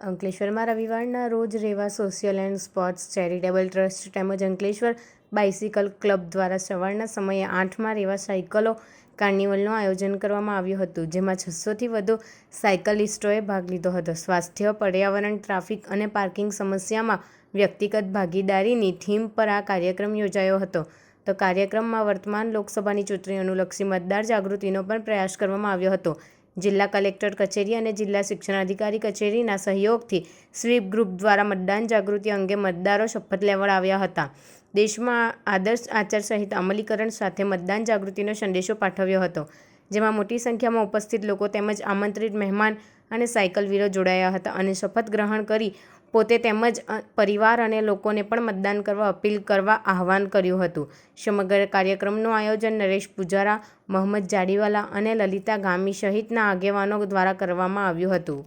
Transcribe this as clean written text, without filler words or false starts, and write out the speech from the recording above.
અંકલેશ્વરમાં રવિવારના રોજ Reva social and sports charitable trust તેમજ અંકલેશ્વર બાઇસિકલ ક્લબ દ્વારા સવારના સમયે 8માં રેવા સાયકલો કાર્નિવલનું આયોજન કરવામાં આવ્યું હતું, જેમાં 600થી વધુ સાયકલિસ્ટોએ ભાગ લીધો હતો. સ્વાસ્થ્ય, પર્યાવરણ, ટ્રાફિક અને પાર્કિંગ સમસ્યામાં વ્યક્તિગત ભાગીદારીની થીમ પર આ કાર્યક્રમ યોજાયો હતો. તો કાર્યક્રમમાં વર્તમાન લોકસભાની ચૂંટણી અનુલક્ષી મતદાર જાગૃતિનો પણ પ્રયાસ કરવામાં આવ્યો હતો. જિલ્લા કલેક્ટર કચેરી અને જિલ્લા શિક્ષણાધિકારી કચેરીના સહયોગથી સ્વીપ ગ્રુપ દ્વારા મતદાન જાગૃતિ અંગે મતદારો શપથ લેવડાવ્યા હતા. દેશમાં આદર્શ આચારસંહિતા અમલીકરણ સાથે મતદાન જાગૃતિનો સંદેશો પાઠવ્યો હતો, જેમાં મોટી સંખ્યામાં ઉપસ્થિત લોકો તેમજ આમંત્રિત મહેમાન અને સાયકલવીરો જોડાયા હતા અને શપથ ગ્રહણ કરી પોતે તેમજ પરિવાર અને લોકોને પણ મતદાન કરવા અપીલ કરવા આહવાન કર્યું હતું. સમગ્ર કાર્યક્રમનું આયોજન નરેશ પૂજારા, મોહમ્મદ જાડીવાલા અને લલિતા ગામી સહિતના આગેવાનો દ્વારા કરવામાં આવ્યું હતું.